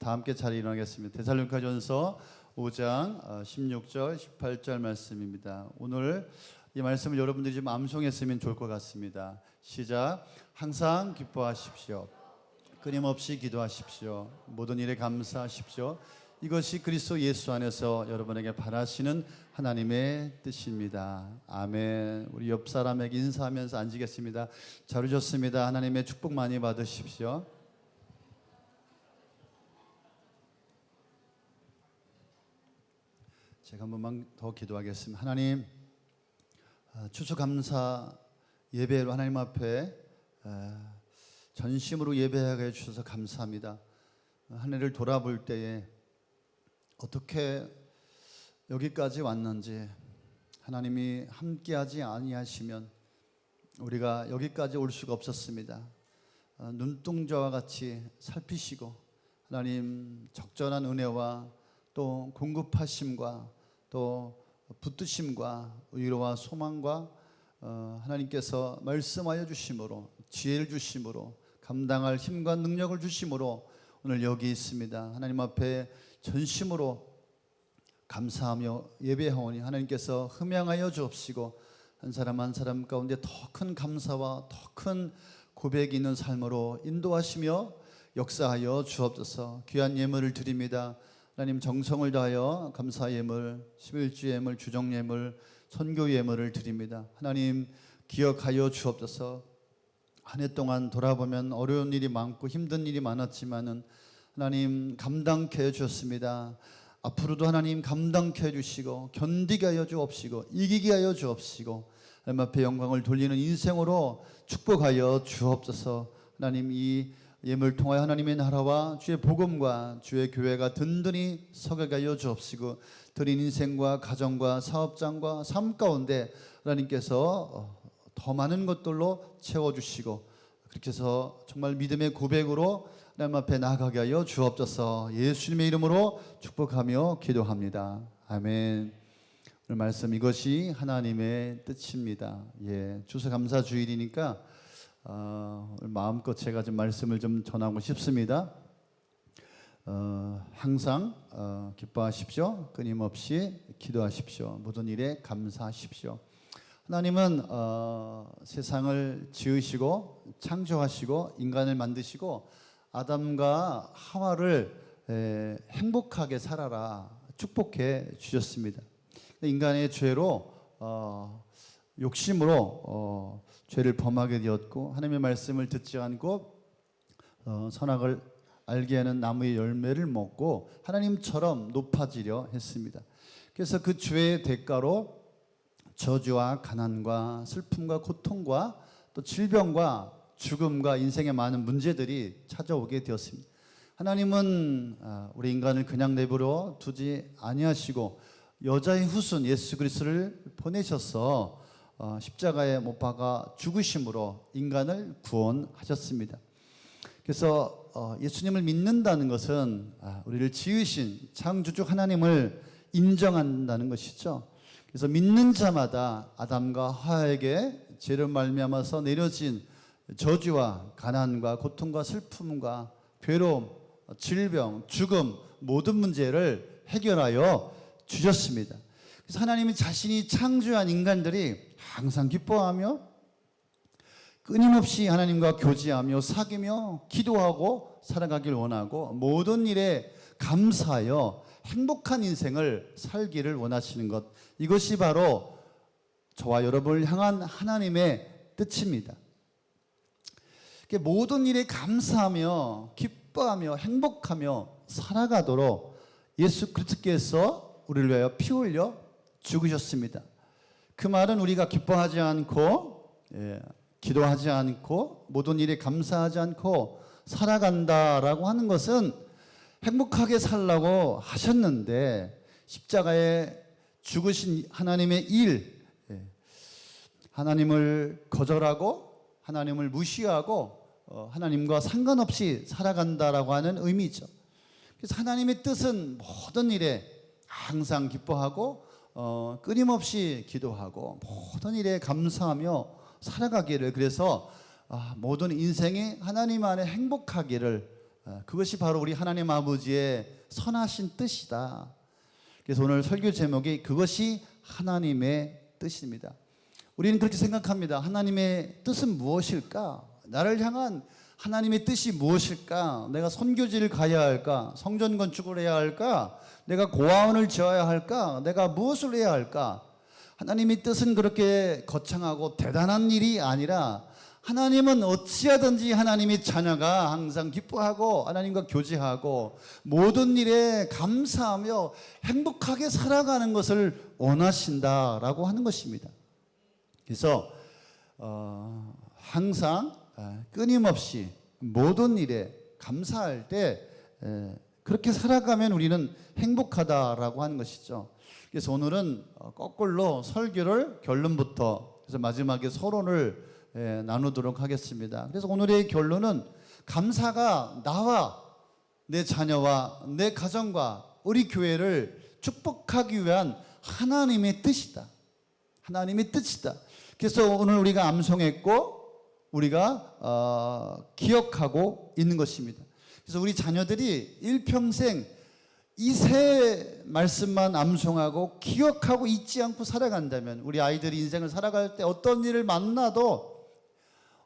다 함께 자리에 일어나겠습니다. 데살로니가전서 5장 16절 18절 말씀입니다. 오늘 이 말씀을 여러분들이 좀 암송했으면 좋을 것 같습니다. 시작. 항상 기뻐하십시오. 끊임없이 기도하십시오. 모든 일에 감사하십시오. 이것이 그리스도 예수 안에서 여러분에게 바라시는 하나님의 뜻입니다. 아멘. 우리 옆 사람에게 인사하면서 앉으겠습니다. 잘 오셨습니다. 하나님의 축복 많이 받으십시오. 제가 한 번만 더 기도하겠습니다. 하나님, 추수감사 예배로 하나님 앞에 전심으로 예배하게 해주셔서 감사합니다. 한 해를 돌아볼 때에 어떻게 여기까지 왔는지 하나님이 함께하지 아니하시면 우리가 여기까지 올 수가 없었습니다. 눈동자와 같이 살피시고 하나님 적절한 은혜와 또 공급하심과 또 붙드심과 위로와 소망과 하나님께서 말씀하여 주심으로 지혜를 주심으로 감당할 힘과 능력을 주심으로 오늘 여기 있습니다. 하나님 앞에 전심으로 감사하며 예배하오니 하나님께서 흠양하여 주옵시고 한 사람 한 사람 가운데 더 큰 감사와 더 큰 고백이 있는 삶으로 인도하시며 역사하여 주옵소서. 귀한 예물을 드립니다. 하나님 정성을 다하여 감사 예물, 11주 예물, 주정 예물, 선교 예물을 드립니다. 하나님 기억하여 주옵소서. 한 해 동안 돌아보면 어려운 일이 많고 힘든 일이 많았지만은 하나님 감당케 해주셨습니다. 앞으로도 하나님 감당케 해주시고 견디게 하여 주옵시고 이기게 하여 주옵시고 하나님 앞에 영광을 돌리는 인생으로 축복하여 주옵소서. 하나님 이 예물 통하여 하나님의 나라와 주의 복음과 주의 교회가 든든히 서게 하여 주옵시고 드린 인생과 가정과 사업장과 삶 가운데 하나님께서 더 많은 것들로 채워주시고 그렇게 해서 정말 믿음의 고백으로 하나님 앞에 나아가게 하여 주옵소서. 예수님의 이름으로 축복하며 기도합니다. 아멘. 오늘 말씀 이것이 하나님의 뜻입니다. 추수감사 주일이니까 마음껏 제가 좀 말씀을 좀 전하고 싶습니다. 항상 기뻐하십시오. 끊임없이 기도하십시오. 모든 일에 감사하십시오. 하나님은 세상을 지으시고 창조하시고 인간을 만드시고 아담과 하와를 행복하게 살아라 축복해 주셨습니다. 인간의 죄로 욕심으로 죄를 범하게 되었고 하나님의 말씀을 듣지 않고 선악을 알게 하는 나무의 열매를 먹고 하나님처럼 높아지려 했습니다. 그래서 그 죄의 대가로 저주와 가난과 슬픔과 고통과 또 질병과 죽음과 인생의 많은 문제들이 찾아오게 되었습니다. 하나님은 우리 인간을 그냥 내버려 두지 아니하시고 여자의 후손 예수 그리스도를 보내셔서 십자가에 못 박아 죽으심으로 인간을 구원하셨습니다. 그래서 예수님을 믿는다는 것은 우리를 지으신 창조주 하나님을 인정한다는 것이죠. 그래서 믿는 자마다 아담과 하와에게 죄로 말미암아서 내려진 저주와 가난과 고통과 슬픔과 괴로움, 질병, 죽음 모든 문제를 해결하여 주셨습니다. 그래서 하나님이 자신이 창조한 인간들이 항상 기뻐하며 끊임없이 하나님과 교제하며 사귀며 기도하고 살아가길 원하고 모든 일에 감사하여 행복한 인생을 살기를 원하시는 것, 이것이 바로 저와 여러분을 향한 하나님의 뜻입니다. 모든 일에 감사하며 기뻐하며 행복하며 살아가도록 예수 그리스도께서 우리를 위하여 피 흘려 죽으셨습니다. 그 말은 우리가 기뻐하지 않고 기도하지 않고 모든 일에 감사하지 않고 살아간다라고 하는 것은 행복하게 살라고 하셨는데 십자가에 죽으신 하나님의 일, 하나님을 거절하고 하나님을 무시하고 하나님과 상관없이 살아간다라고 하는 의미죠. 그래서 하나님의 뜻은 모든 일에 항상 기뻐하고 끊임없이 기도하고 모든 일에 감사하며 살아가기를, 그래서 모든 인생이 하나님 안에 행복하기를 그것이 바로 우리 하나님 아버지의 선하신 뜻이다. 그래서 오늘 설교 제목이 그것이 하나님의 뜻입니다. 우리는 그렇게 생각합니다. 하나님의 뜻은 무엇일까? 나를 향한 하나님의 뜻이 무엇일까? 내가 선교지를 가야 할까? 성전 건축을 해야 할까? 내가 고아원을 지어야 할까? 내가 무엇을 해야 할까? 하나님의 뜻은 그렇게 거창하고 대단한 일이 아니라 하나님은 어찌하든지 하나님의 자녀가 항상 기뻐하고 하나님과 교제하고 모든 일에 감사하며 행복하게 살아가는 것을 원하신다라고 하는 것입니다. 그래서 항상 끊임없이 모든 일에 감사할 때 그렇게 살아가면 우리는 행복하다라고 하는 것이죠. 그래서 오늘은 거꾸로 설교를 결론부터 그래서 마지막에 서론을 나누도록 하겠습니다. 그래서 오늘의 결론은 감사가 나와 내 자녀와 내 가정과 우리 교회를 축복하기 위한 하나님의 뜻이다. 하나님의 뜻이다. 그래서 오늘 우리가 암송했고 우리가 기억하고 있는 것입니다. 그래서 우리 자녀들이 일평생 이 세 말씀만 암송하고 기억하고 잊지 않고 살아간다면 우리 아이들이 인생을 살아갈 때 어떤 일을 만나도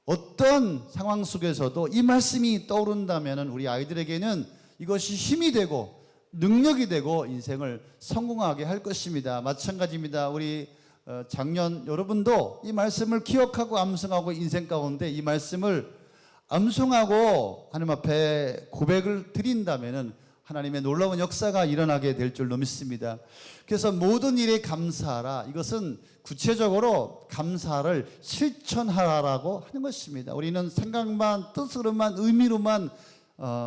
어떤 상황 속에서도 이 말씀이 떠오른다면 우리 아이들에게는 이것이 힘이 되고 능력이 되고 인생을 성공하게 할 것입니다. 마찬가지입니다. 우리 작년 여러분도 이 말씀을 기억하고 암송하고 인생 가운데 이 말씀을 암송하고 하나님 앞에 고백을 드린다면 하나님의 놀라운 역사가 일어나게 될 줄로 믿습니다. 그래서 모든 일에 감사하라. 이것은 구체적으로 감사를 실천하라고 하는 것입니다. 우리는 생각만 뜻으로만 의미로만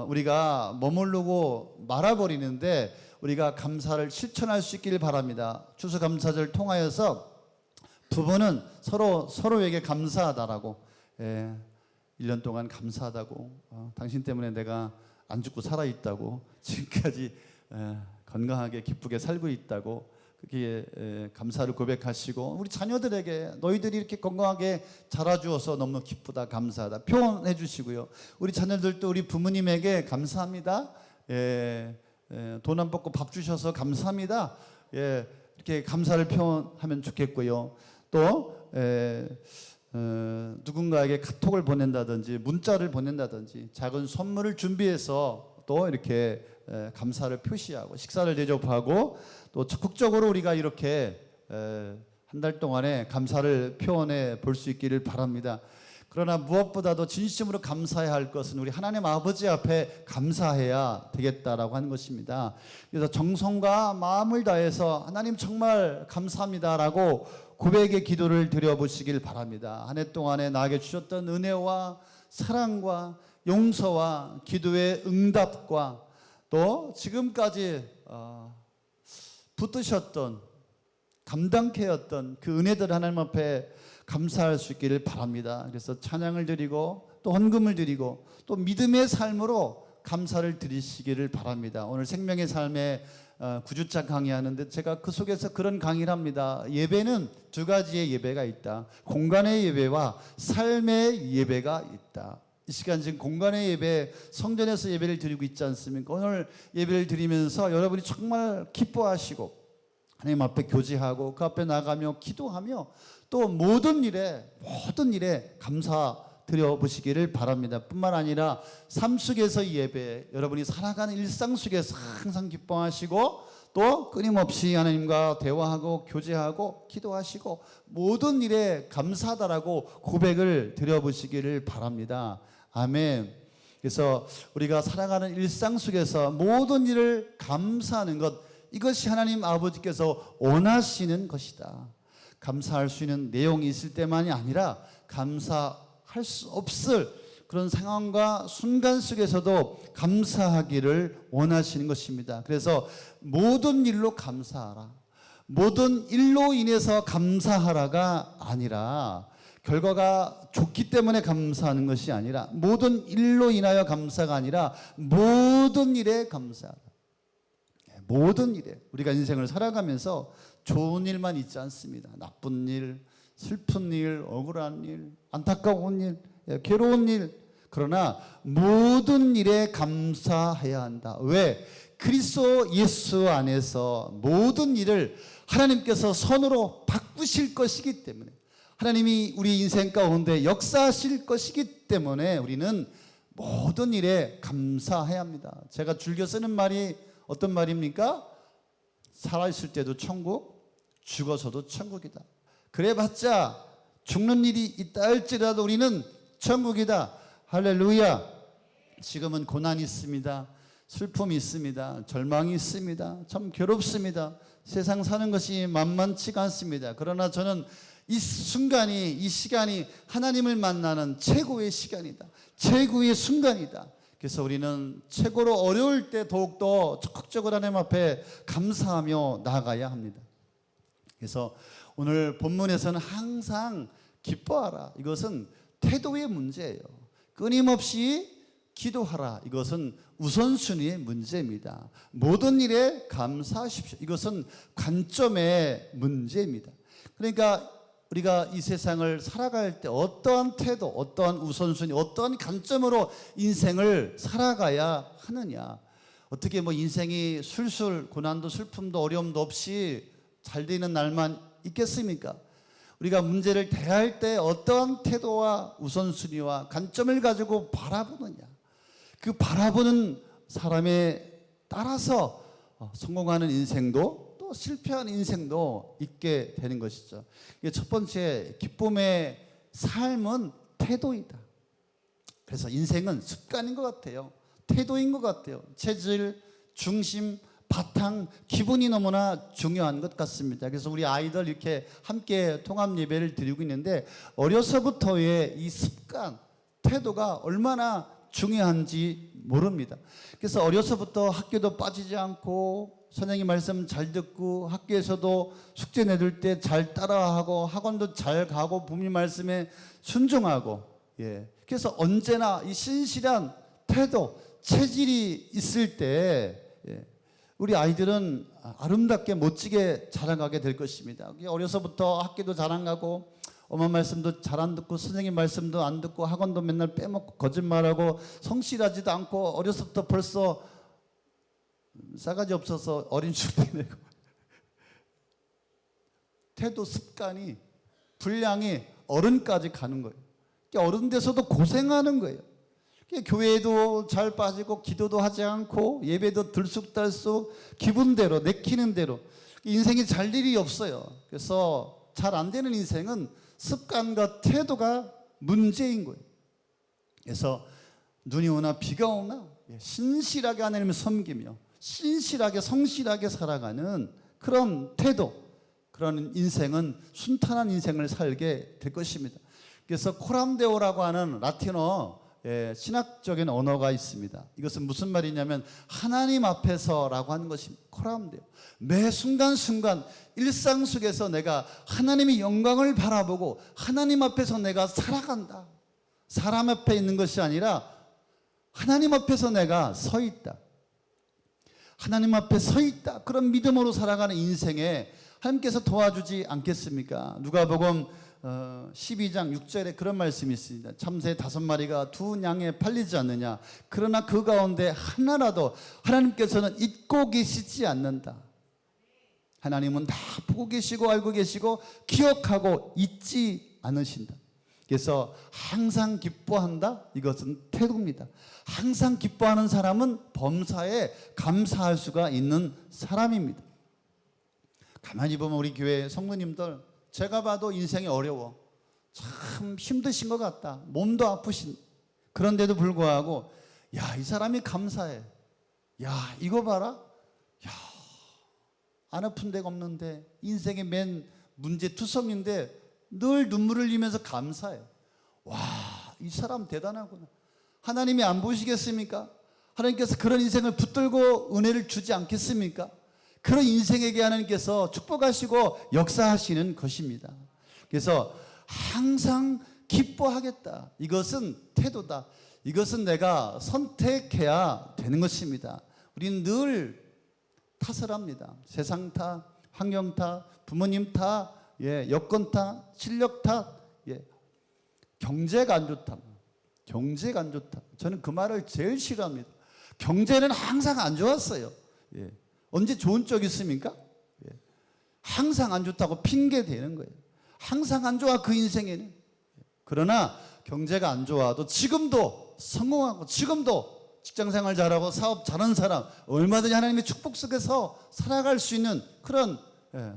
우리가 머무르고 말아버리는데 우리가 감사를 실천할 수 있기를 바랍니다. 추수감사절 통하여서 부부는 서로에게 감사하다라고 1년 동안 감사하다고 당신 때문에 내가 안 죽고 살아있다고 지금까지 건강하게 기쁘게 살고 있다고 그렇게 감사를 고백하시고 우리 자녀들에게 너희들이 이렇게 건강하게 자라주어서 너무 기쁘다 감사하다 표현해 주시고요. 우리 자녀들도 우리 부모님에게 감사합니다. 돈 안 받고 밥 주셔서 감사합니다. 이렇게 감사를 표현하면 좋겠고요. 또 누군가에게 카톡을 보낸다든지 문자를 보낸다든지 작은 선물을 준비해서 또 이렇게 감사를 표시하고 식사를 대접하고 또 적극적으로 우리가 이렇게 한 달 동안에 감사를 표현해 볼 수 있기를 바랍니다. 그러나 무엇보다도 진심으로 감사해야 할 것은 우리 하나님 아버지 앞에 감사해야 되겠다라고 하는 것입니다. 그래서 정성과 마음을 다해서 하나님 정말 감사합니다라고 고백의 기도를 드려보시길 바랍니다. 한 해 동안에 나에게 주셨던 은혜와 사랑과 용서와 기도의 응답과 또 지금까지 붙드셨던 감당케 했던 그 은혜들 하나님 앞에 감사할 수 있기를 바랍니다. 그래서 찬양을 드리고 또 헌금을 드리고 또 믿음의 삶으로 감사를 드리시기를 바랍니다. 오늘 생명의 삶에 9주차 강의하는데 제가 그 속에서 그런 강의를 합니다. 예배는 두 가지의 예배가 있다. 공간의 예배와 삶의 예배가 있다. 이 시간 지금 공간의 예배, 성전에서 예배를 드리고 있지 않습니까? 오늘 예배를 드리면서 여러분이 정말 기뻐하시고 하나님 앞에 교제하고 그 앞에 나가며 기도하며 또 모든 일에 감사 드려보시기를 바랍니다. 뿐만 아니라 삶 속에서 예배, 여러분이 살아가는 일상 속에서 항상 기뻐하시고 또 끊임없이 하나님과 대화하고 교제하고 기도하시고 모든 일에 감사하다라고 고백을 드려보시기를 바랍니다. 아멘. 그래서 우리가 살아가는 일상 속에서 모든 일을 감사하는 것, 이것이 하나님 아버지께서 원하시는 것이다. 감사할 수 있는 내용이 있을 때만이 아니라 감사할 수 없을 그런 상황과 순간 속에서도 감사하기를 원하시는 것입니다. 그래서 모든 일로 감사하라. 모든 일로 인해서 감사하라가 아니라 결과가 좋기 때문에 감사하는 것이 아니라 모든 일로 인하여 감사가 아니라 모든 일에 감사하라. 모든 일에 우리가 인생을 살아가면서 좋은 일만 있지 않습니다. 나쁜 일, 슬픈 일, 억울한 일, 안타까운 일, 괴로운 일, 그러나 모든 일에 감사해야 한다. 왜? 그리스도 예수 안에서 모든 일을 하나님께서 선으로 바꾸실 것이기 때문에, 하나님이 우리 인생 가운데 역사하실 것이기 때문에 우리는 모든 일에 감사해야 합니다. 제가 즐겨 쓰는 말이 어떤 말입니까? 살아있을 때도 천국, 죽어서도 천국이다. 그래봤자 죽는 일이 있다 할지라도 우리는 천국이다. 할렐루야. 지금은 고난이 있습니다. 슬픔이 있습니다. 절망이 있습니다. 참 괴롭습니다. 세상 사는 것이 만만치가 않습니다. 그러나 저는 이 순간이, 이 시간이 하나님을 만나는 최고의 시간이다. 최고의 순간이다. 그래서 우리는 최고로 어려울 때 더욱더 적극적으로 하나님 앞에 감사하며 나아가야 합니다. 그래서 오늘 본문에서는 항상 기뻐하라. 이것은 태도의 문제예요. 끊임없이 기도하라. 이것은 우선순위의 문제입니다. 모든 일에 감사하십시오. 이것은 관점의 문제입니다. 그러니까 우리가 이 세상을 살아갈 때 어떠한 태도, 어떠한 우선순위, 어떠한 관점으로 인생을 살아가야 하느냐. 어떻게 인생이 술술 고난도 슬픔도 어려움도 없이 잘 되는 날만 있겠습니까? 우리가 문제를 대할 때 어떠한 태도와 우선순위와 관점을 가지고 바라보느냐. 그 바라보는 사람에 따라서 성공하는 인생도 또 실패한 인생도 있게 되는 것이죠. 첫 번째, 기쁨의 삶은 태도이다. 그래서 인생은 습관인 것 같아요. 태도인 것 같아요. 체질, 중심, 바탕, 기분이 너무나 중요한 것 같습니다. 그래서 우리 아이들 이렇게 함께 통합 예배를 드리고 있는데 어려서부터의 이 습관, 태도가 얼마나 중요한지 모릅니다. 그래서 어려서부터 학교도 빠지지 않고 선생님 말씀 잘 듣고 학교에서도 숙제 내줄 때 잘 따라하고 학원도 잘 가고 부모님 말씀에 순종하고, 그래서 언제나 이 신실한 태도, 체질이 있을 때 우리 아이들은 아름답게 멋지게 자라가게 될 것입니다. 어려서부터 학교도 잘 안 가고 엄마 말씀도 잘 안 듣고 선생님 말씀도 안 듣고 학원도 맨날 빼먹고 거짓말하고 성실하지도 않고 어려서부터 벌써 싸가지 없어서 어린 춤이 내고 태도 습관이 불량이 어른까지 가는 거예요. 어른 돼서도 고생하는 거예요. 교회도 잘 빠지고 기도도 하지 않고 예배도 들쑥달쑥 기분대로 내키는 대로 인생이 잘 일이 없어요. 그래서 잘 안 되는 인생은 습관과 태도가 문제인 거예요. 그래서 눈이 오나 비가 오나 신실하게 하나님을 섬기며 신실하게 성실하게 살아가는 그런 태도, 그런 인생은 순탄한 인생을 살게 될 것입니다. 그래서 코람데오라고 하는 라틴어 신학적인 언어가 있습니다. 이것은 무슨 말이냐면 하나님 앞에서라고 하는 것입니다. 코람데오. 매 순간순간 일상 속에서 내가 하나님의 영광을 바라보고 하나님 앞에서 내가 살아간다. 사람 앞에 있는 것이 아니라 하나님 앞에서 내가 서 있다. 하나님 앞에 서 있다. 그런 믿음으로 살아가는 인생에 하나님께서 도와주지 않겠습니까? 누가복음 12장 6절에 그런 말씀이 있습니다. 참새 5마리가 2냥에 팔리지 않느냐. 그러나 그 가운데 하나라도 하나님께서는 잊고 계시지 않는다. 하나님은 다 보고 계시고 알고 계시고 기억하고 잊지 않으신다. 그래서 항상 기뻐한다. 이것은 태도입니다. 항상 기뻐하는 사람은 범사에 감사할 수가 있는 사람입니다. 가만히 보면 우리 교회 성도님들, 제가 봐도 인생이 어려워. 참 힘드신 것 같다. 몸도 아프신. 그런데도 불구하고 이 사람이 감사해. 이거 봐라. 안 아픈 데가 없는데 인생의 맨 문제투성인데 늘 눈물을 흘리면서 감사해. 이 사람 대단하구나. 하나님이 안 보시겠습니까? 하나님께서 그런 인생을 붙들고 은혜를 주지 않겠습니까? 그런 인생에게 하나님께서 축복하시고 역사하시는 것입니다. 그래서 항상 기뻐하겠다. 이것은 태도다. 이것은 내가 선택해야 되는 것입니다. 우리는 늘 탓을 합니다. 세상 탓, 환경 탓, 부모님 탓, 여건 탓, 실력 탓, 경제가 안 좋다. 경제가 안 좋다. 저는 그 말을 제일 싫어합니다. 경제는 항상 안 좋았어요. 예. 언제 좋은 적 있습니까? 예. 항상 안 좋다고 핑계 대는 거예요. 항상 안 좋아, 그 인생에는. 그러나 경제가 안 좋아도 지금도 성공하고 지금도 직장생활 잘하고 사업 잘하는 사람, 얼마든지 하나님의 축복 속에서 살아갈 수 있는 그런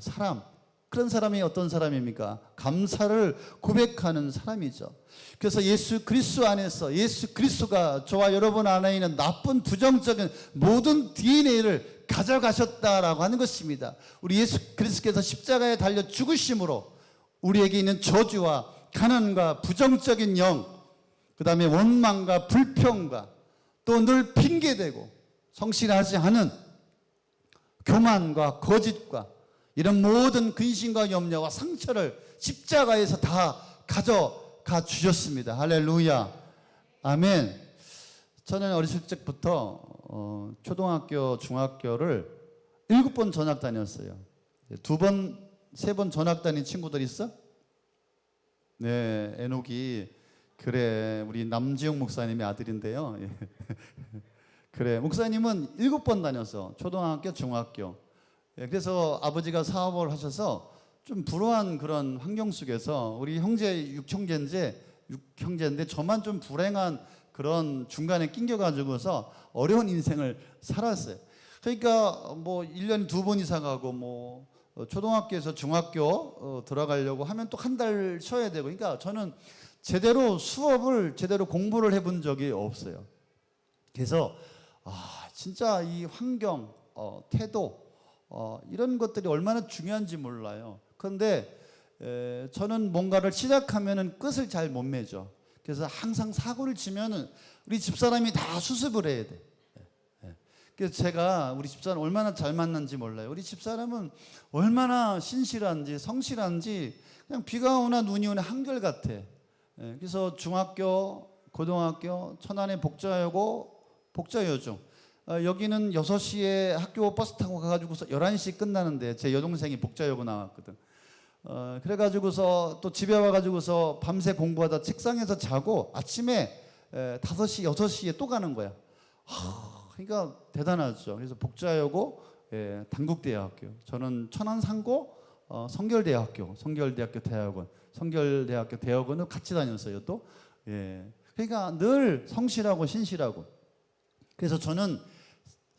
사람, 그런 사람이 어떤 사람입니까? 감사를 고백하는 사람이죠. 그래서 예수 그리스도 안에서 예수 그리스도가 저와 여러분 안에 있는 나쁜 부정적인 모든 DNA를 가져가셨다라고 하는 것입니다. 우리 예수 그리스도께서 십자가에 달려 죽으심으로 우리에게 있는 저주와 가난과 부정적인 영, 그 다음에 원망과 불평과 또 늘 핑계대고 성실하지 않은 교만과 거짓과 이런 모든 근심과 염려와 상처를 십자가에서 다 가져가 주셨습니다. 할렐루야. 아멘. 저는 어렸을 적부터 초등학교, 중학교를 7번 전학 다녔어요. 2번, 3번 전학 다닌 친구들 있어? 네, 에녹이. 그래, 우리 남지용 목사님의 아들인데요. 그래, 목사님은 7번 다녔어. 초등학교, 중학교. 그래서 아버지가 사업을 하셔서 좀 불우한 그런 환경 속에서 우리 형제 6형제인데 저만 좀 불행한 그런 중간에 낑겨가지고서 어려운 인생을 살았어요. 그러니까 뭐 1년에 2번 이상 가고 뭐 초등학교에서 중학교 들어가려고 하면 또 한 달 쉬어야 되고, 그러니까 저는 제대로 수업을 제대로 공부를 해본 적이 없어요. 그래서 진짜 이 환경, 태도 이런 것들이 얼마나 중요한지 몰라요. 그런데 저는 뭔가를 시작하면은 끝을 잘 못 맺어. 그래서 항상 사고를 치면은 우리 집사람이 다 수습을 해야 돼. 그래서 제가 우리 집사람 얼마나 잘 만난지 몰라요. 우리 집사람은 얼마나 신실한지 성실한지 그냥 비가 오나 눈이 오나 한결같아. 그래서 중학교, 고등학교, 천안의 복자여중 여기는 6시에 학교 버스 타고 가가지고서 11시 끝나는데 제 여동생이 복자여고 나왔거든. 그래가지고서 또 집에 와가지고서 밤새 공부하다 책상에서 자고 아침에 5시, 6시에 또 가는 거야. 그러니까 대단하죠. 그래서 복자여고, 단국대학교, 저는 천안상고, 성결대학교, 대학원, 성결대학교 대학원을 같이 다녔어요. 또 그러니까 늘 성실하고 신실하고. 그래서 저는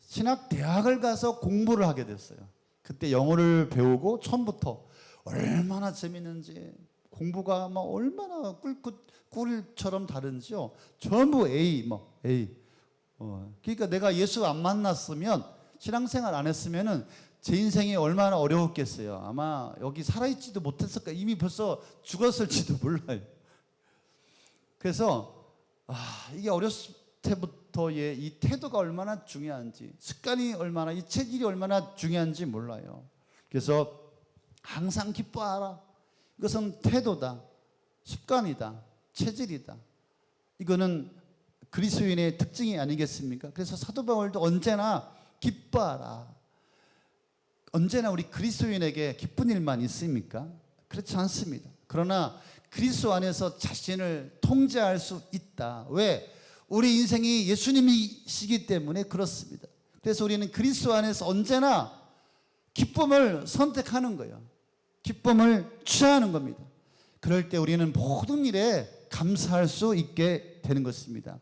신학대학을 가서 공부를 하게 됐어요. 그때 영어를 배우고 처음부터 얼마나 재밌는지, 공부가 막 얼마나 꿀처럼 다른지요. 전부 A. 그러니까 내가 예수 안 만났으면, 신앙생활 안 했으면은 제 인생이 얼마나 어려웠겠어요. 아마 여기 살아있지도 못했을까, 이미 벌써 죽었을지도 몰라요. 그래서 이게 어렸을 때부터의 이 태도가 얼마나 중요한지, 습관이 얼마나, 이 체질이 얼마나 중요한지 몰라요. 그래서 항상 기뻐하라. 이것은 태도다, 습관이다, 체질이다. 이거는 그리스도인의 특징이 아니겠습니까? 그래서 사도 바울도 언제나 기뻐하라. 언제나 우리 그리스도인에게 기쁜 일만 있습니까? 그렇지 않습니다. 그러나 그리스도 안에서 자신을 통제할 수 있다. 왜? 우리 인생이 예수님이시기 때문에 그렇습니다. 그래서 우리는 그리스도 안에서 언제나 기쁨을 선택하는 거예요. 기쁨을 취하는 겁니다. 그럴 때 우리는 모든 일에 감사할 수 있게 되는 것입니다.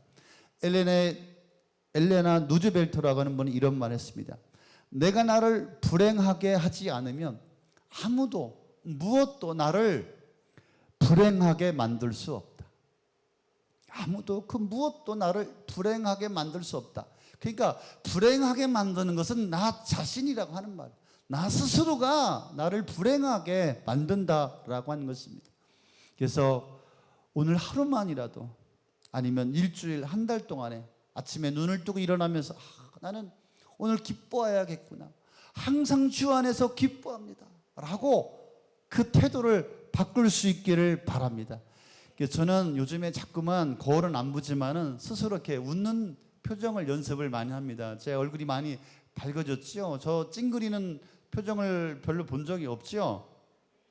엘레나 누즈벨트라고 하는 분이 이런 말 했습니다. 내가 나를 불행하게 하지 않으면 아무도 무엇도 나를 불행하게 만들 수 없다. 아무도 그 무엇도 나를 불행하게 만들 수 없다. 그러니까 불행하게 만드는 것은 나 자신이라고 하는 말, 나 스스로가 나를 불행하게 만든다라고 하는 것입니다. 그래서 오늘 하루만이라도, 아니면 일주일, 한 달 동안에 아침에 눈을 뜨고 일어나면서 나는 오늘 기뻐해야겠구나, 항상 주 안에서 기뻐합니다 라고 그 태도를 바꿀 수 있기를 바랍니다. 저는 요즘에 자꾸만 거울은 안 보지만은 스스로 이렇게 웃는 표정을 연습을 많이 합니다. 제 얼굴이 많이 밝아졌죠. 저 찡그리는 표정을 별로 본 적이 없죠.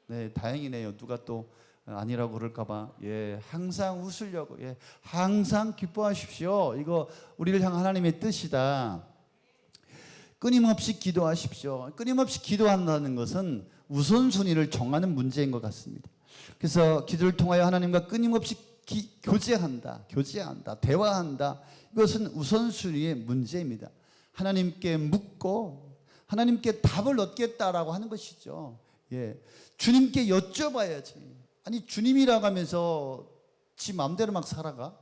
네, 다행이네요. 누가 또 아니라고 그럴까봐 항상 웃으려고 항상 기뻐하십시오. 이거 우리를 향한 하나님의 뜻이다. 끊임없이 기도하십시오. 끊임없이 기도한다는 것은 우선순위를 정하는 문제인 것 같습니다. 그래서 기도를 통하여 하나님과 끊임없이 교제한다, 대화한다. 이것은 우선순위의 문제입니다. 하나님께 묻고 하나님께 답을 얻겠다라고 하는 것이죠. 주님께 여쭤봐야지. 아니 주님이라고 하면서 지 마음대로 막 살아가?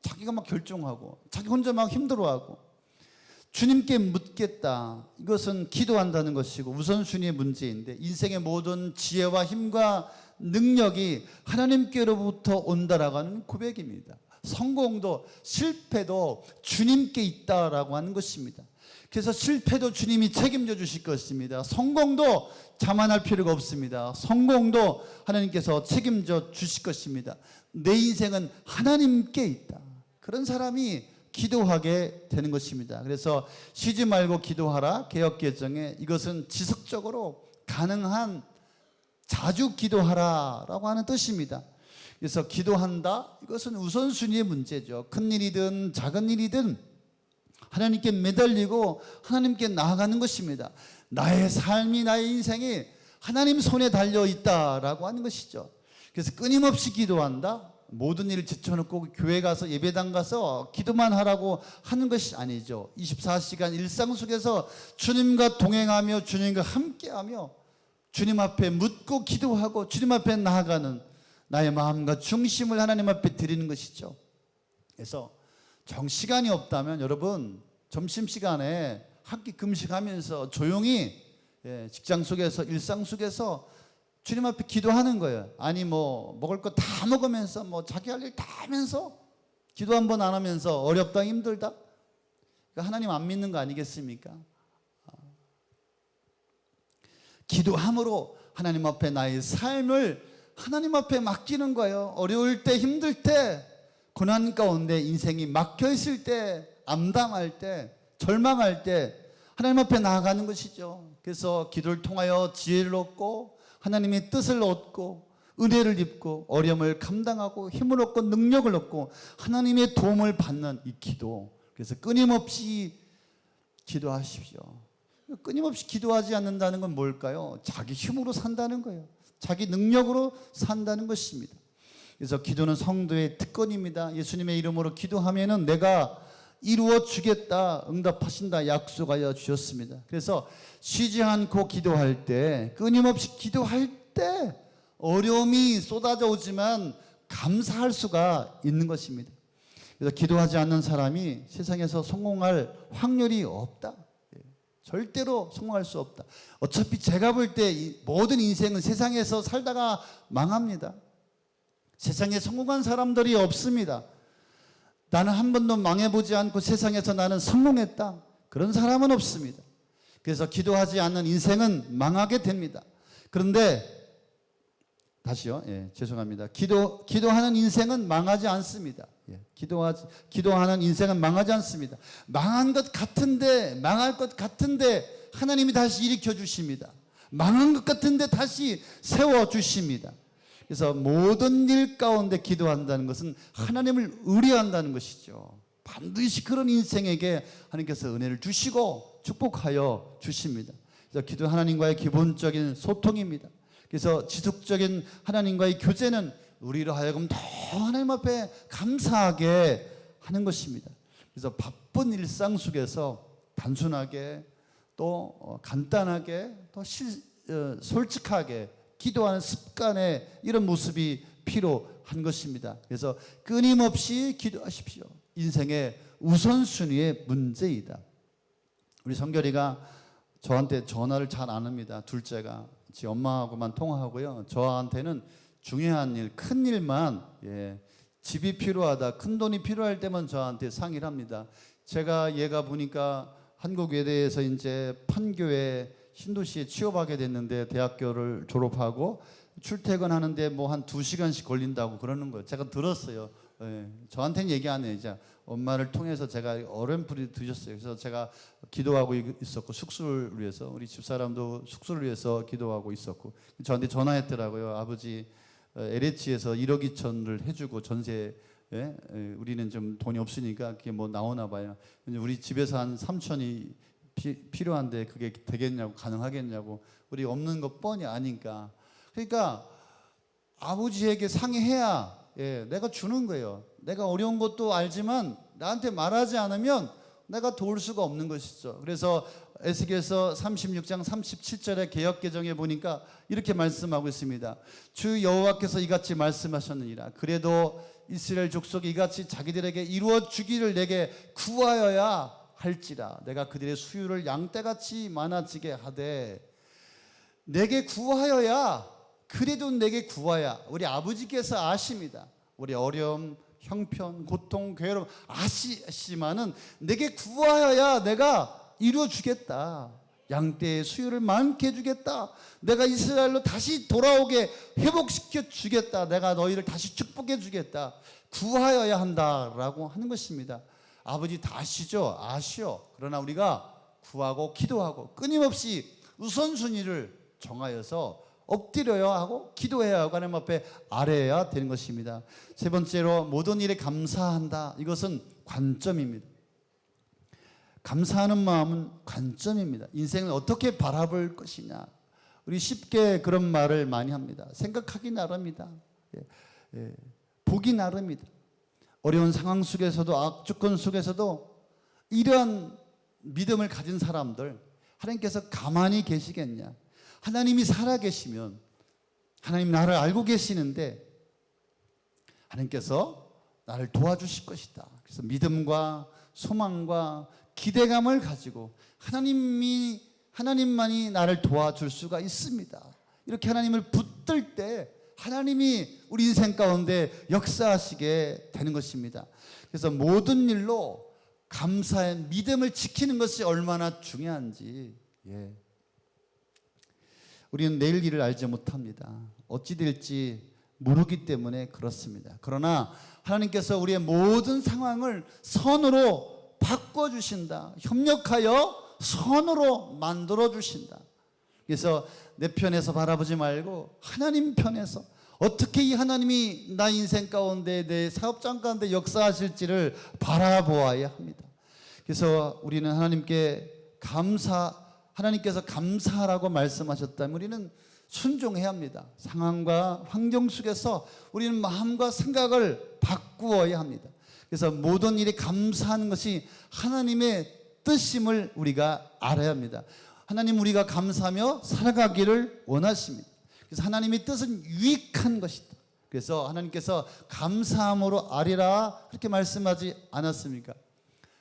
자기가 막 결정하고 자기 혼자 막 힘들어하고. 주님께 묻겠다. 이것은 기도한다는 것이고 우선순위의 문제인데, 인생의 모든 지혜와 힘과 능력이 하나님께로부터 온다라고 하는 고백입니다. 성공도 실패도 주님께 있다라고 하는 것입니다. 그래서 실패도 주님이 책임져 주실 것입니다. 성공도 자만할 필요가 없습니다. 성공도 하나님께서 책임져 주실 것입니다. 내 인생은 하나님께 있다. 그런 사람이 기도하게 되는 것입니다. 그래서 쉬지 말고 기도하라 개역개정에 이것은 지속적으로 가능한 자주 기도하라라고 하는 뜻입니다. 그래서 기도한다, 이것은 우선순위의 문제죠. 큰 일이든 작은 일이든 하나님께 매달리고 하나님께 나아가는 것입니다. 나의 삶이, 나의 인생이 하나님 손에 달려 있다라고 하는 것이죠. 그래서 끊임없이 기도한다. 모든 일을 제쳐놓고 교회 가서 예배당 가서 기도만 하라고 하는 것이 아니죠. 24시간 일상 속에서 주님과 동행하며 주님과 함께하며 주님 앞에 묻고 기도하고 주님 앞에 나아가는 나의 마음과 중심을 하나님 앞에 드리는 것이죠. 그래서 정시간이 없다면 여러분 점심시간에 함께 금식하면서 조용히 직장 속에서 일상 속에서 주님 앞에 기도하는 거예요. 아니 먹을 거 다 먹으면서 자기 할 일 다 하면서 기도 한 번 안 하면서 어렵다 힘들다. 그러니까 하나님 안 믿는 거 아니겠습니까? 기도함으로 하나님 앞에 나의 삶을 하나님 앞에 맡기는 거예요. 어려울 때, 힘들 때, 고난 가운데 인생이 막혀 있을 때, 암담할 때, 절망할 때 하나님 앞에 나아가는 것이죠. 그래서 기도를 통하여 지혜를 얻고 하나님의 뜻을 얻고 은혜를 입고 어려움을 감당하고 힘을 얻고 능력을 얻고 하나님의 도움을 받는 이 기도. 그래서 끊임없이 기도하십시오. 끊임없이 기도하지 않는다는 건 뭘까요? 자기 힘으로 산다는 거예요. 자기 능력으로 산다는 것입니다. 그래서 기도는 성도의 특권입니다. 예수님의 이름으로 기도하면은 내가 이루어 주겠다, 응답하신다 약속하여 주셨습니다. 그래서 쉬지 않고 기도할 때, 끊임없이 기도할 때 어려움이 쏟아져 오지만 감사할 수가 있는 것입니다. 그래서 기도하지 않는 사람이 세상에서 성공할 확률이 없다. 절대로 성공할 수 없다. 어차피 제가 볼 때 모든 인생은 세상에서 살다가 망합니다. 세상에 성공한 사람들이 없습니다. 나는 한 번도 망해보지 않고 세상에서 나는 성공했다. 그런 사람은 없습니다. 그래서 기도하지 않는 인생은 망하게 됩니다. 그런데 다시요. 죄송합니다. 기도하는 인생은 망하지 않습니다. 기도하는 인생은 망하지 않습니다. 망한 것 같은데, 망할 것 같은데 하나님이 다시 일으켜 주십니다. 망한 것 같은데 다시 세워 주십니다. 그래서 모든 일 가운데 기도한다는 것은 하나님을 의뢰한다는 것이죠. 반드시 그런 인생에게 하나님께서 은혜를 주시고 축복하여 주십니다. 그래서 기도 하나님과의 기본적인 소통입니다. 그래서 지속적인 하나님과의 교제는 우리로 하여금 더 하나님 앞에 감사하게 하는 것입니다. 그래서 바쁜 일상 속에서 단순하게 또 간단하게 또 솔직하게 기도하는 습관의 이런 모습이 필요한 것입니다. 그래서 끊임없이 기도하십시오. 인생의 우선순위의 문제이다. 우리 성결이가 저한테 전화를 잘 안 합니다. 둘째가 지 엄마하고만 통화하고요. 저한테는 중요한 일, 큰 일만 집이 필요하다, 큰 돈이 필요할 때만 저한테 상의를 합니다. 제가 얘가 보니까 한국 외대에서 이제 판교에 신도시에 취업하게 됐는데 대학교를 졸업하고 출퇴근하는데 한 2시간씩 걸린다고 그러는 거예요. 제가 들었어요. 저한테는 얘기 안 해요. 이제 엄마를 통해서 제가 어렴풋이 드셨어요. 그래서 제가 기도하고 있었고 숙소를 위해서 우리 집사람도 숙소를 위해서 기도하고 있었고 저한테 전화했더라고요. 아버지 LH에서 1억 2천을 해주고 전세, 우리는 좀 돈이 없으니까 그게 뭐 나오나 봐요. 우리 집에서 한 3천이 필요한데 그게 되겠냐고, 가능하겠냐고. 우리 없는 거 뻔히 아니까. 그러니까 아버지에게 상의해야 내가 주는 거예요. 내가 어려운 것도 알지만 나한테 말하지 않으면 내가 도울 수가 없는 것이죠. 그래서 에스겔서 36장 37절의 개역개정에 보니까 이렇게 말씀하고 있습니다. 주 여호와께서 이같이 말씀하셨느니라. 그래도 이스라엘 족속이 이같이 자기들에게 이루어 주기를 내게 구하여야 할지라. 내가 그들의 수유를 양떼같이 많아지게 하되, 내게 구하여야, 그래도 내게 구하야. 우리 아버지께서 아십니다. 우리 어려움, 형편, 고통, 괴로움 아시지만은 내게 구하여야 내가 이루어 주겠다. 양떼의 수유를 많게 해주겠다. 내가 이스라엘로 다시 돌아오게 회복시켜 주겠다. 내가 너희를 다시 축복해 주겠다. 구하여야 한다라고 하는 것입니다. 아버지 다 아시죠? 아시오. 그러나 우리가 구하고 기도하고 끊임없이 우선순위를 정하여서 엎드려야 하고 기도해야 하고 하나님 앞에 아뢰어야 되는 것입니다. 세 번째로, 모든 일에 감사한다. 이것은 관점입니다. 감사하는 마음은 관점입니다. 인생을 어떻게 바라볼 것이냐. 우리 쉽게 그런 말을 많이 합니다. 생각하기 나름이다. 보기 나름이다. 어려운 상황 속에서도, 악조건 속에서도 이러한 믿음을 가진 사람들, 하나님께서 가만히 계시겠냐. 하나님이 살아계시면, 하나님 나를 알고 계시는데 하나님께서 나를 도와주실 것이다. 그래서 믿음과 소망과 기대감을 가지고 하나님만이 나를 도와줄 수가 있습니다. 이렇게 하나님을 붙들 때 하나님이 우리 인생 가운데 역사하시게 되는 것입니다. 그래서 모든 일로 감사의 믿음을 지키는 것이 얼마나 중요한지, 우리는 내일 일을 알지 못합니다. 어찌 될지 모르기 때문에 그렇습니다. 그러나 하나님께서 우리의 모든 상황을 선으로 바꿔주신다. 협력하여 선으로 만들어주신다. 그래서 내 편에서 바라보지 말고 하나님 편에서 어떻게 이 하나님이 나 인생 가운데, 내 사업장 가운데 역사하실지를 바라보아야 합니다. 그래서 우리는 하나님께서 감사하라고 말씀하셨다면 우리는 순종해야 합니다. 상황과 환경 속에서 우리는 마음과 생각을 바꾸어야 합니다. 그래서 모든 일에 감사하는 것이 하나님의 뜻임을 우리가 알아야 합니다. 하나님, 우리가 감사하며 살아가기를 원하십니다. 그래서 하나님의 뜻은 유익한 것이다. 그래서 하나님께서 감사함으로 아리라 그렇게 말씀하지 않았습니까?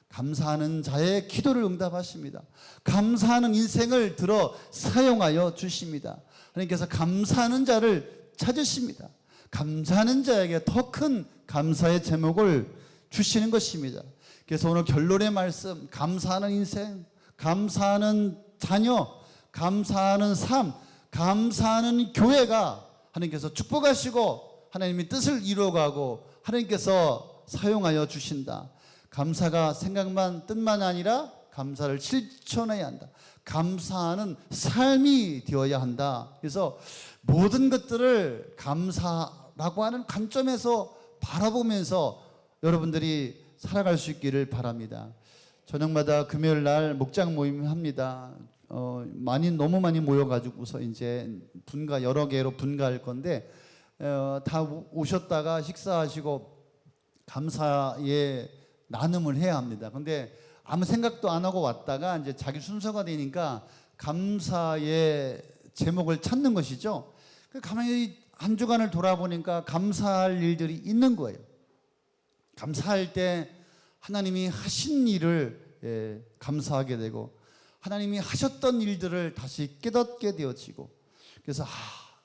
감사하는 자의 기도를 응답하십니다. 감사하는 인생을 들어 사용하여 주십니다. 하나님께서 감사하는 자를 찾으십니다. 감사하는 자에게 더 큰 감사의 제목을 주시는 것입니다. 그래서 오늘 결론의 말씀, 감사하는 인생, 감사하는 자녀, 감사하는 삶, 감사하는 교회가 하나님께서 축복하시고 하나님의 뜻을 이루어가고 하나님께서 사용하여 주신다. 감사가 생각만, 뜻만 아니라 감사를 실천해야 한다. 감사하는 삶이 되어야 한다. 그래서 모든 것들을 감사라고 하는 관점에서 바라보면서 여러분들이 살아갈 수 있기를 바랍니다. 저녁마다 금요일 날 목장 모임 합니다. 너무 많이 모여가지고서 이제 여러 개로 분가할 건데, 다 오셨다가 식사하시고 감사의 나눔을 해야 합니다. 근데 아무 생각도 안 하고 왔다가 이제 자기 순서가 되니까 감사의 제목을 찾는 것이죠. 가만히 한 주간을 돌아보니까 감사할 일들이 있는 거예요. 감사할 때 하나님이 하신 일을 감사하게 되고, 하나님이 하셨던 일들을 다시 깨닫게 되어지고, 그래서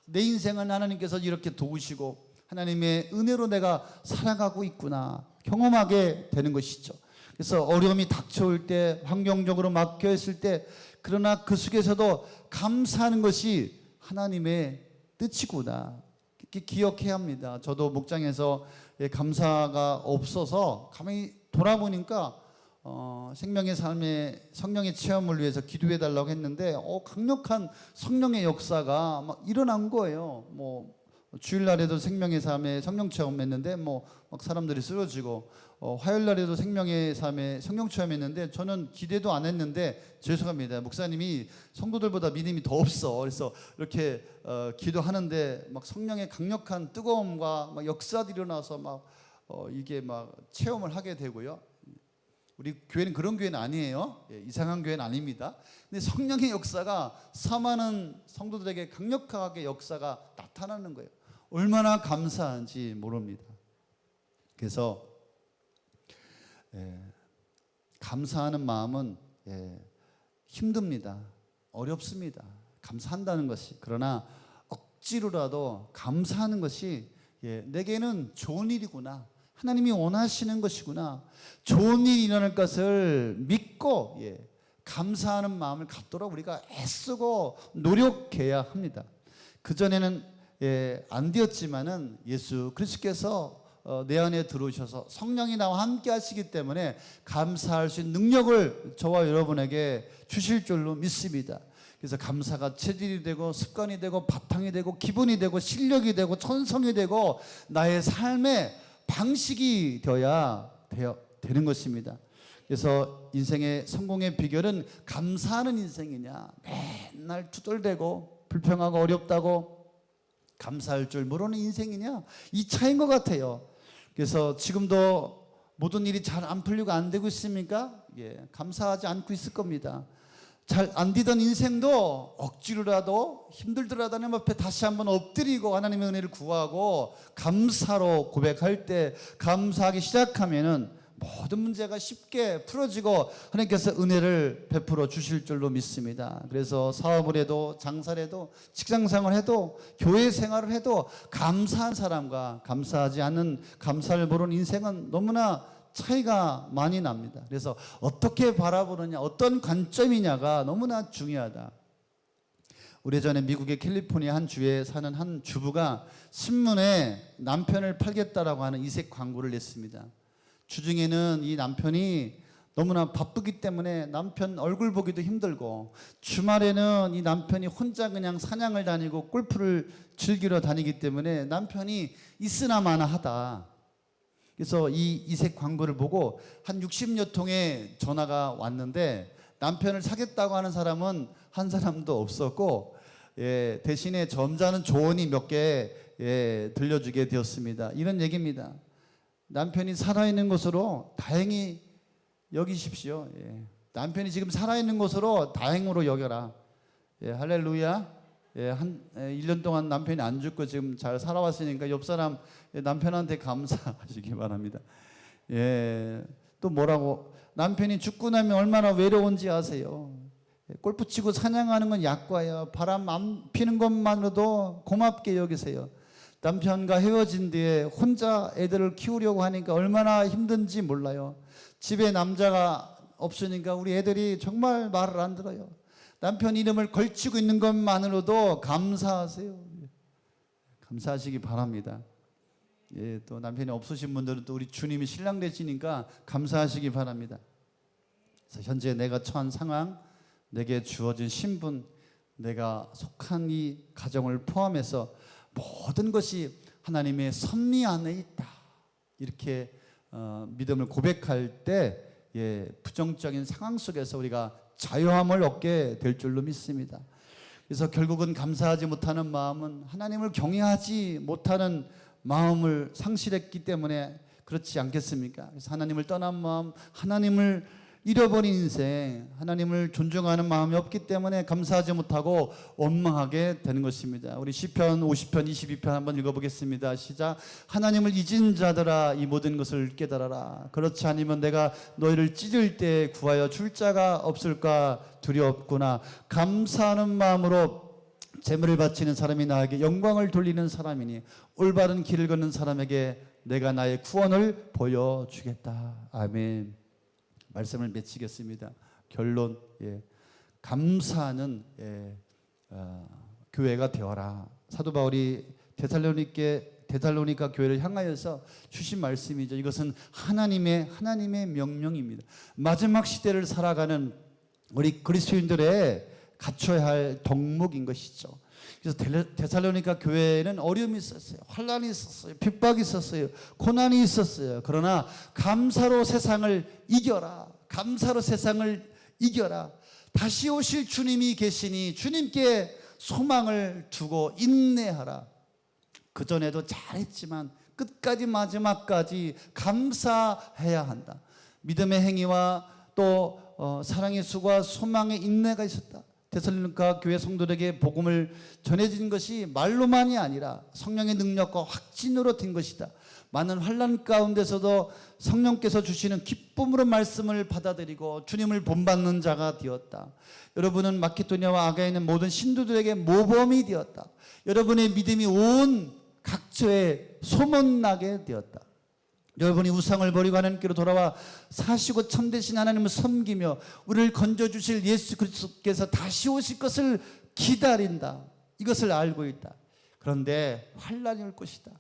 내 인생은 하나님께서 이렇게 도우시고 하나님의 은혜로 내가 살아가고 있구나 경험하게 되는 것이죠. 그래서 어려움이 닥쳐올 때, 환경적으로 막혀 있을 때, 그러나 그 속에서도 감사하는 것이 하나님의 뜻이구나 이렇게 기억해야 합니다. 저도 목장에서 감사가 없어서 가만히 돌아보니까 생명의 삶의 성령의 체험을 위해서 기도해 달라고 했는데 강력한 성령의 역사가 막 일어난 거예요. 주일날에도 생명의 삶에 성령 체험했는데 막 사람들이 쓰러지고, 화요일날에도 생명의 삶에 성령 체험했는데 저는 기대도 안 했는데, 죄송합니다, 목사님이 성도들보다 믿음이 더 없어. 그래서 이렇게 기도하는데 막 성령의 강력한 뜨거움과 막 역사들이 일어나서 막 이게 막 체험을 하게 되고요. 우리 교회는 그런 교회는 아니에요. 이상한 교회는 아닙니다. 근데 성령의 역사가 사많은 성도들에게 강력하게 역사가 나타나는 거예요. 얼마나 감사한지 모릅니다. 그래서 감사하는 마음은 힘듭니다. 어렵습니다. 감사한다는 것이. 그러나 억지로라도 감사하는 것이 내게는 좋은 일이구나, 하나님이 원하시는 것이구나, 좋은 일이 일어날 것을 믿고 감사하는 마음을 갖도록 우리가 애쓰고 노력해야 합니다. 그전에는 안 되었지만은 예수 그리스도께서 내 안에 들어오셔서 성령이 나와 함께 하시기 때문에 감사할 수 있는 능력을 저와 여러분에게 주실 줄로 믿습니다. 그래서 감사가 체질이 되고 습관이 되고 바탕이 되고 기본이 되고 실력이 되고 천성이 되고 나의 삶의 방식이 되는 것입니다. 그래서 인생의 성공의 비결은 감사하는 인생이냐, 맨날 투덜대고 불평하고 어렵다고 감사할 줄 모르는 인생이냐, 이 차이인 것 같아요. 그래서 지금도 모든 일이 잘 안 풀리고 안 되고 있습니까? 감사하지 않고 있을 겁니다. 잘 안 되던 인생도 억지로라도 힘들더라도 하나님 앞에 다시 한번 엎드리고 하나님의 은혜를 구하고 감사로 고백할 때, 감사하기 시작하면은 모든 문제가 쉽게 풀어지고 하나님께서 은혜를 베풀어 주실 줄로 믿습니다. 그래서 사업을 해도 장사를 해도 직장생활을 해도 교회 생활을 해도 감사한 사람과 감사하지 않는, 감사를 모르는 인생은 너무나 차이가 많이 납니다. 그래서 어떻게 바라보느냐, 어떤 관점이냐가 너무나 중요하다. 오래전에 미국의 캘리포니아 한 주에 사는 한 주부가 신문에 남편을 팔겠다라고 하는 이색 광고를 냈습니다. 주중에는 이 남편이 너무나 바쁘기 때문에 남편 얼굴 보기도 힘들고, 주말에는 이 남편이 혼자 그냥 사냥을 다니고 골프를 즐기러 다니기 때문에 남편이 있으나 마나 하다. 그래서 이 이색 광고를 보고 한 60여 통의 전화가 왔는데 남편을 사겠다고 하는 사람은 한 사람도 없었고, 대신에 점잖은 조언이 몇 개 들려주게 되었습니다. 이런 얘기입니다. 남편이 살아있는 것으로 다행히 여기십시오. 남편이 지금 살아있는 것으로 다행으로 여겨라. 할렐루야. 한 1년 동안 남편이 안 죽고 지금 잘 살아왔으니까 옆 사람 남편한테 감사하시기 바랍니다. 또 뭐라고, 남편이 죽고 나면 얼마나 외로운지 아세요? 골프 치고 사냥하는 건 약과예요. 바람 안 피는 것만으로도 고맙게 여기세요. 남편과 헤어진 뒤에 혼자 애들을 키우려고 하니까 얼마나 힘든지 몰라요. 집에 남자가 없으니까 우리 애들이 정말 말을 안 들어요. 남편 이름을 걸치고 있는 것만으로도 감사하세요. 감사하시기 바랍니다. 또 남편이 없으신 분들은 또 우리 주님이 신랑 되시니까 감사하시기 바랍니다. 그래서 현재 내가 처한 상황, 내게 주어진 신분, 내가 속한 이 가정을 포함해서 모든 것이 하나님의 섭리 안에 있다. 이렇게 믿음을 고백할 때 부정적인 상황 속에서 우리가 자유함을 얻게 될 줄로 믿습니다. 그래서 결국은 감사하지 못하는 마음은 하나님을 경외하지 못하는 마음을 상실했기 때문에 그렇지 않겠습니까? 그래서 하나님을 떠난 마음, 하나님을 잃어버린 인생, 하나님을 존중하는 마음이 없기 때문에 감사하지 못하고 원망하게 되는 것입니다. 우리 시편 50편 22편 한번 읽어보겠습니다. 시작. 하나님을 잊은 자들아 이 모든 것을 깨달아라. 그렇지 않으면 내가 너희를 찢을 때 구하여 줄 자가 없을까 두렵구나. 감사하는 마음으로 제물을 바치는 사람이 나에게 영광을 돌리는 사람이니 올바른 길을 걷는 사람에게 내가 나의 구원을 보여주겠다. 아멘. 말씀을 맺히겠습니다. 결론, 감사하는 교회가 되어라. 사도 바울이 데살로니가 교회를 향하여서 주신 말씀이죠. 이것은 하나님의 명령입니다. 마지막 시대를 살아가는 우리 그리스도인들의 갖춰야 할 덕목인 것이죠. 그래서 데살로니가 교회에는 어려움이 있었어요. 환난이 있었어요. 핍박이 있었어요. 고난이 있었어요. 그러나 감사로 세상을 이겨라. 감사로 세상을 이겨라. 다시 오실 주님이 계시니 주님께 소망을 두고 인내하라. 그전에도 잘했지만 끝까지 마지막까지 감사해야 한다. 믿음의 행위와 또 사랑의 수고와 소망의 인내가 있었다. 데살로니가 교회 성도들에게 복음을 전해진 것이 말로만이 아니라 성령의 능력과 확신으로 된 것이다. 많은 환난 가운데서도 성령께서 주시는 기쁨으로 말씀을 받아들이고 주님을 본받는 자가 되었다. 여러분은 마케도니아와 아가에 있는 모든 신도들에게 모범이 되었다. 여러분의 믿음이 온 각처에 소문나게 되었다. 여러분이 우상을 버리고 하나님께로 돌아와 사시고 참되신 하나님을 섬기며 우리를 건져주실 예수 그리스도께서 다시 오실 것을 기다린다. 이것을 알고 있다. 그런데 환난이 올 것이다.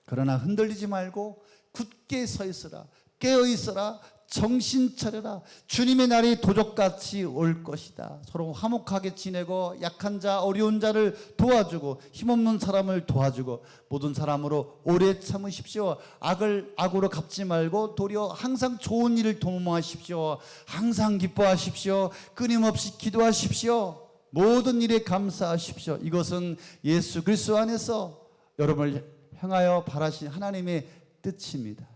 그러나 흔들리지 말고 굳게 서 있어라. 깨어 있어라. 정신 차려라. 주님의 날이 도적같이 올 것이다. 서로 화목하게 지내고 약한 자, 어려운 자를 도와주고 힘없는 사람을 도와주고 모든 사람으로 오래 참으십시오. 악을 악으로 갚지 말고 도리어 항상 좋은 일을 도모하십시오. 항상 기뻐하십시오. 끊임없이 기도하십시오. 모든 일에 감사하십시오. 이것은 예수 그리스도 안에서 여러분을 향하여 바라신 하나님의 뜻입니다.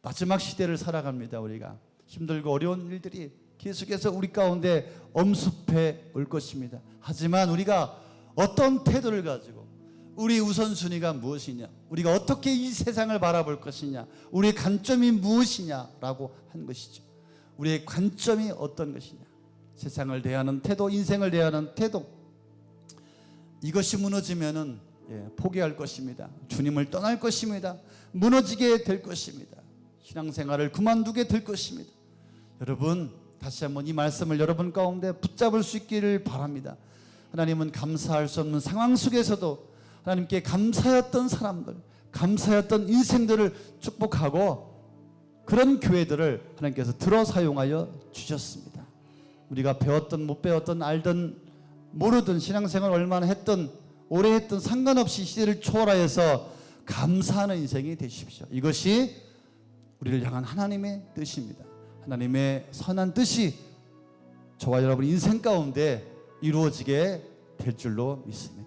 마지막 시대를 살아갑니다. 우리가 힘들고 어려운 일들이 계속해서 우리 가운데 엄습해 올 것입니다. 하지만 우리가 어떤 태도를 가지고 우리 우선순위가 무엇이냐, 우리가 어떻게 이 세상을 바라볼 것이냐, 우리의 관점이 무엇이냐라고 한 것이죠. 우리의 관점이 어떤 것이냐, 세상을 대하는 태도, 인생을 대하는 태도, 이것이 무너지면은 포기할 것입니다. 주님을 떠날 것입니다. 무너지게 될 것입니다. 신앙생활을 그만두게 될 것입니다. 여러분, 다시 한번 이 말씀을 여러분 가운데 붙잡을 수 있기를 바랍니다. 하나님은 감사할 수 없는 상황 속에서도 하나님께 감사했던 사람들, 감사했던 인생들을 축복하고 그런 교회들을 하나님께서 들어 사용하여 주셨습니다. 우리가 배웠던 못 배웠던 알던 모르던 신앙생활 얼마나 했던 오래 했던 상관없이 시대를 초월하여서 감사하는 인생이 되십시오. 이것이 우리를 향한 하나님의 뜻입니다. 하나님의 선한 뜻이 저와 여러분 인생 가운데 이루어지게 될 줄로 믿습니다.